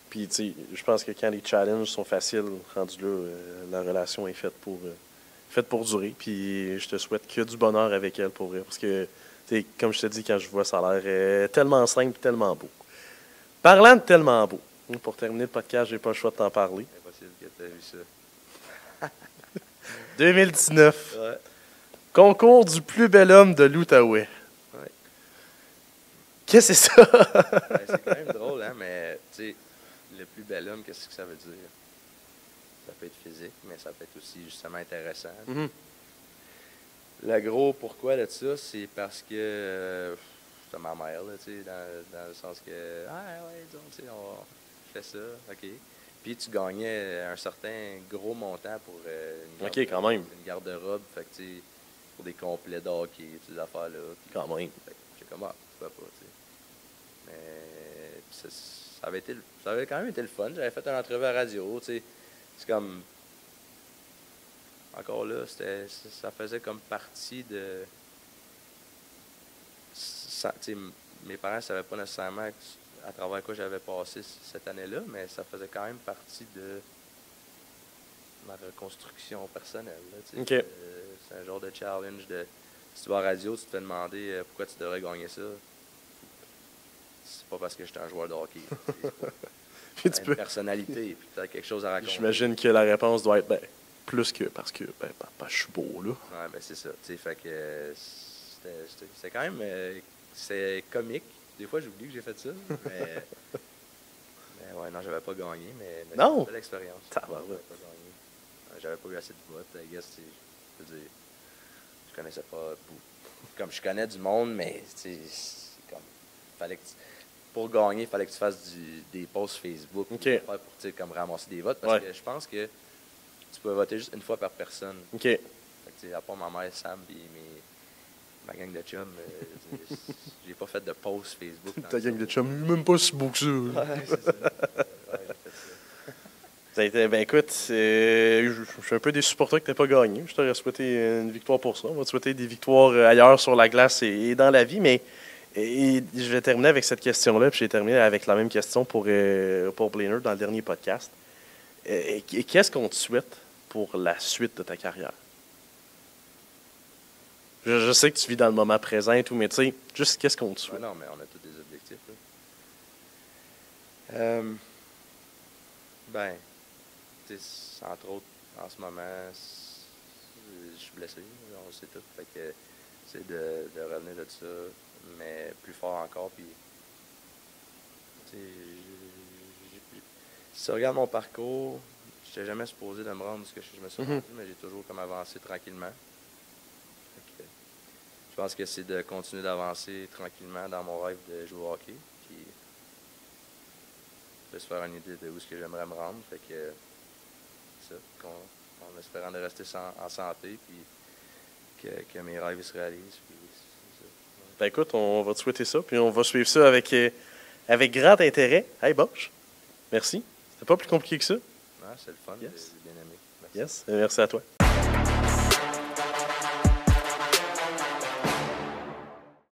Puis, tu sais, je pense que quand les challenges sont faciles, rendu là, la relation est faite pour durer. Puis, je te souhaite que du bonheur avec elle pour vrai. Parce que, tu sais, comme je te dis, quand je vois, ça a l'air tellement simple, tellement beau. Parlant de tellement beau, pour terminer le podcast, j'ai pas le choix de t'en parler. Impossible que tu aies vu ça. 2019, Ouais. concours du plus bel homme de l'Outaouais. Ouais. Qu'est-ce que c'est ça? Ben, c'est quand même drôle, hein, mais tu sais, le plus bel homme, qu'est-ce que ça veut dire? Ça peut être physique, mais ça peut être aussi justement intéressant. Mhm. Le gros pourquoi de ça, c'est parce que c'est ma mère, là, tu sais, dans le sens que, ah ouais, disons, tu sais, on fait ça, ok. Puis tu gagnais un certain gros montant pour Ok, quand même. une garde-robe, fait que tu sais, pour des complets de hockey, ces affaires-là. Puis, Quand même. fait que j'ai comme, ah, pourquoi pas, tu sais. Mais ça avait quand même été le fun. J'avais fait une entrevue à la radio, tu sais. C'est comme, encore là, ça faisait comme partie de. Tu sais, mes parents ne savaient pas nécessairement à travers quoi j'avais passé cette année-là, mais ça faisait quand même partie de ma reconstruction personnelle. Là, tu sais. OK. C'est un genre de challenge de. Si tu vas à la radio, tu te fais demander pourquoi tu devrais gagner ça. C'est pas parce que j'étais un joueur de hockey. Puis Tu tu une peux. personnalité, puis tu as quelque chose à raconter. J'imagine que la réponse doit être, ben, plus que parce que, ben, papa, je suis beau, là. Ouais, ben c'est ça. Tu sais, fait que c'était quand même c'est comique. Des fois, j'oublie que j'ai fait ça. Mais ouais, non, j'avais pas gagné, mais Non? c'était une belle expérience. Tabarouette. J'avais pas gagné. J'avais pas eu assez de votes. I guess, je veux dire, je connaissais pas comme je connais du monde, mais tu sais, c'est comme fallait que pour gagner, il fallait que tu fasses des posts Facebook OK. pour tu sais, comme ramasser des votes. Parce Ouais. que je pense que tu peux voter juste une fois par personne. OK. Fait que, tu sais, à part ma mère, Sam, et ma gang de chums, j'ai pas fait de post Facebook. Ta gang de chum, même pas si beau que ça. Ouais, c'est ça. Ouais, j'ai fait ça. Ça a été, ben écoute, je suis un peu déçu pour toi que tu n'aies pas gagné. Je t'aurais souhaité une victoire pour ça. On va te souhaiter des victoires ailleurs sur la glace et dans la vie. Mais je vais terminer avec cette question-là. Puis j'ai terminé avec la même question pour Blainer dans le dernier podcast. Qu'est-ce qu'on te souhaite pour la suite de ta carrière? Je sais que tu vis dans le moment présent et tout, mais tu sais, juste qu'est-ce qu'on te Ouais, souhaite? non, mais on a tous des objectifs. Là. Ben, tu sais, entre autres, en ce moment, je suis blessé, on le sait tout. Fait que c'est de revenir de ça, mais plus fort encore. Puis, tu sais, si tu regardes mon parcours, je n'étais jamais supposé de me rendre ce que je me suis rendu, mais j'ai toujours comme avancé tranquillement. Fait que, je pense que c'est de continuer d'avancer tranquillement dans mon rêve de jouer au hockey. Puis, de se faire une idée de où est-ce que j'aimerais me rendre. Fait que ça, en espérant de rester en santé, puis que mes rêves se réalisent. Puis c'est ça. Ben écoute, on va te souhaiter ça, puis on va suivre ça avec grand intérêt. Hey Bosch, merci. C'était C'est pas plus compliqué que ça. C'est le fun, Yes. j'ai bien aimé. Merci. Yes. Merci à toi.